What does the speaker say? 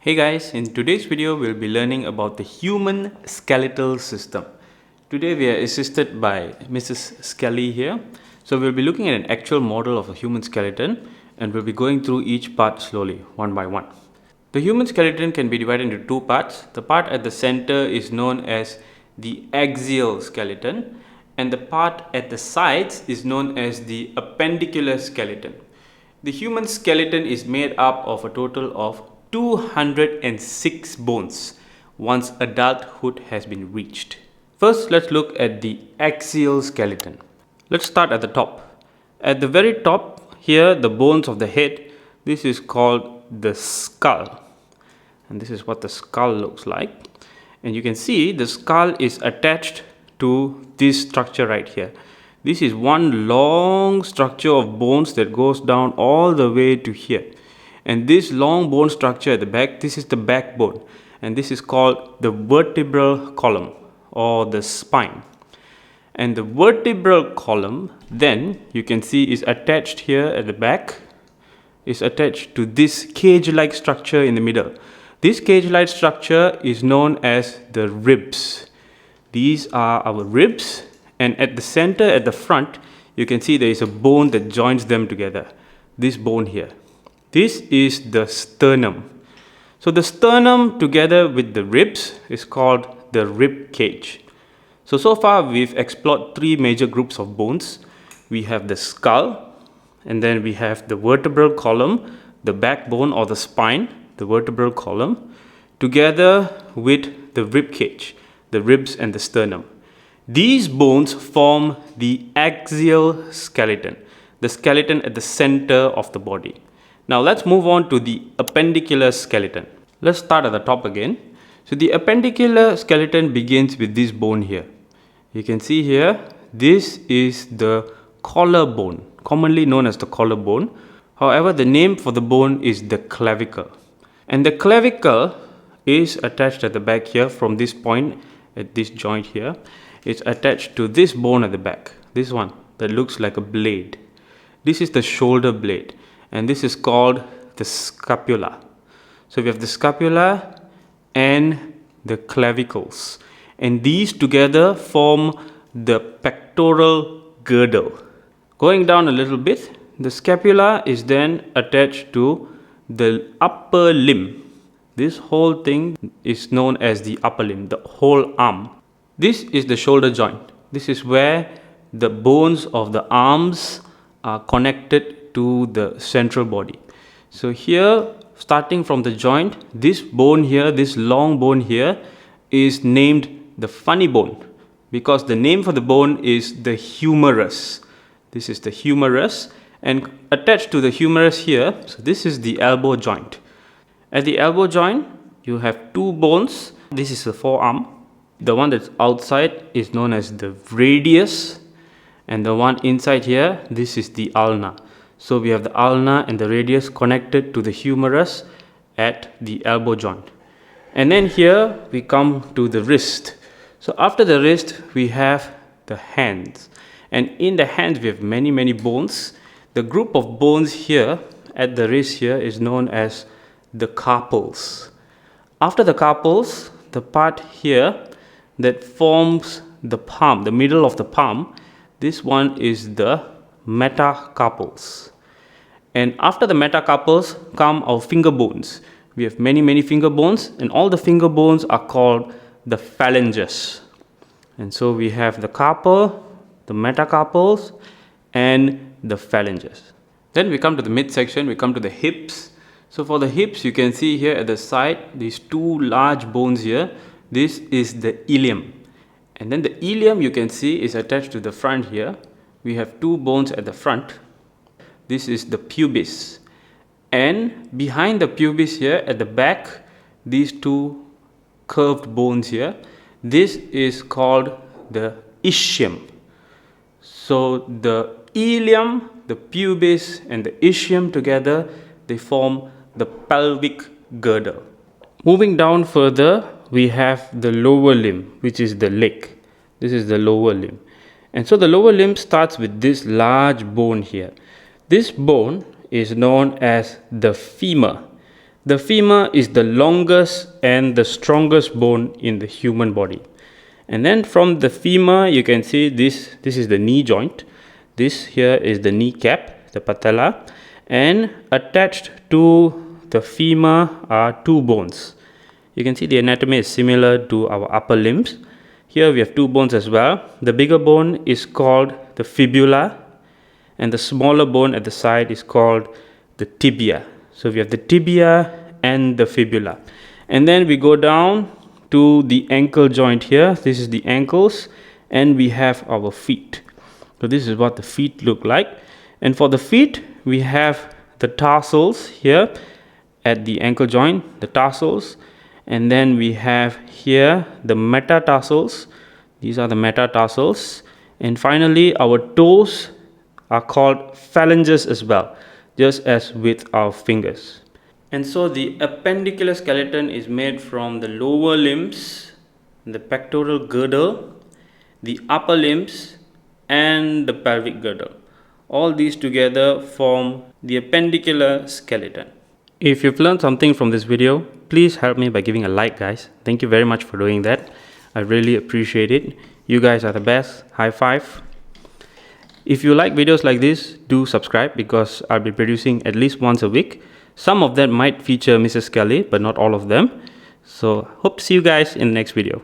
Hey guys, in today's video we'll be learning about the human skeletal system. Today we are assisted by Mrs. Skelly here. So we'll be looking at an actual model of a human skeleton and we'll be going through each part slowly, one by one. The human skeleton can be divided into two parts. The part at the center is known as the axial skeleton and the part at the sides is known as the appendicular skeleton. The human skeleton is made up of a total of 206 bones once adulthood has been reached. First, let's look at the axial skeleton. Let's start at the top. At the very top here, the bones of the head, this is called the skull. And this is what the skull looks like. And you can see the skull is attached to this structure right here. This is one long structure of bones that goes down all the way to here. And this long bone structure at the back, this is the backbone. And this is called the vertebral column or the spine. And the vertebral column, then you can see is attached here at the back, is attached to this cage-like structure in the middle. This cage-like structure is known as the ribs. These are our ribs. And at the center, at the front, you can see there is a bone that joins them together. This bone here. This is the sternum. So the sternum together with the ribs is called the rib cage. So far we've explored three major groups of bones. We have the skull, and then we have the vertebral column, the backbone or the spine, the vertebral column, together with the rib cage, the ribs and the sternum. These bones form the axial skeleton, the skeleton at the center of the body. Now let's move on to the appendicular skeleton. Let's start at the top again. So the appendicular skeleton begins with this bone here. You can see here, this is the collarbone, commonly known as the collarbone. However, the name for the bone is the clavicle. And the clavicle is attached at the back here from this point, at this joint here. It's attached to this bone at the back, this one that looks like a blade. This is the shoulder blade, and this is called the scapula. So we have the scapula and the clavicles, and these together form the pectoral girdle. Going down a little bit, the scapula is then attached to the upper limb. This whole thing is known as the upper limb, the whole arm. This is the shoulder joint. This is where the bones of the arms are connected to the central body. So here, starting from the joint, this bone here, this long bone here is named the funny bone because the name for the bone is the humerus. This is the humerus, and attached to the humerus here, so this is the elbow joint. At the elbow joint, you have two bones. This is the forearm. The one that's outside is known as the radius, and the one inside here, this is the ulna. So we have the ulna and the radius connected to the humerus at the elbow joint. And then here we come to the wrist. So after the wrist, we have the hands. And in the hands, we have many bones. The group of bones here at the wrist here is known as the carpals. After the carpals, the part here that forms the palm, the middle of the palm, this one is the metacarpals. And after the metacarpals come our finger bones. We have many finger bones, and all the finger bones are called the phalanges. And so we have the carpal, the metacarpals, and the phalanges. Then we come to the midsection, we come to the hips. So for the hips, you can see here at the side, these two large bones here. This is the ilium. And then the ilium, you can see, is attached to the front here. We have two bones at the front. This is the pubis. And behind the pubis here at the back, these two curved bones here, this is called the ischium. So the ilium, the pubis, and the ischium together, they form the pelvic girdle. Moving down further, we have the lower limb, which is the leg. This is the lower limb. And so the lower limb starts with this large bone here. This bone is known as the femur. The femur is the longest and the strongest bone in the human body. And then from the femur, you can see this is the knee joint. This here is the kneecap, the patella, and attached to the femur are two bones. You can see the anatomy is similar to our upper limbs. Here we have two bones as well. The bigger bone is called the fibula, and the smaller bone at the side is called the tibia. So we have the tibia and the fibula. And then we go down to the ankle joint here. This is the ankles, and we have our feet. So this is what the feet look like. And for the feet, we have the tarsals here at the ankle joint, the tarsals. And then we have here the metatarsals. These are the metatarsals. And finally, our toes are called phalanges as well, just as with our fingers. And so the appendicular skeleton is made from the lower limbs, the pectoral girdle, the upper limbs, and the pelvic girdle. All these together form the appendicular skeleton. If you've learned something from this video, please help me by giving a like, guys. Thank you very much for doing that. I really appreciate it. You guys are the best. High five. If you like videos like this, do subscribe, because I'll be producing at least once a week. Some of them might feature Mrs. Skelly, but not all of them. So hope to see you guys in the next video.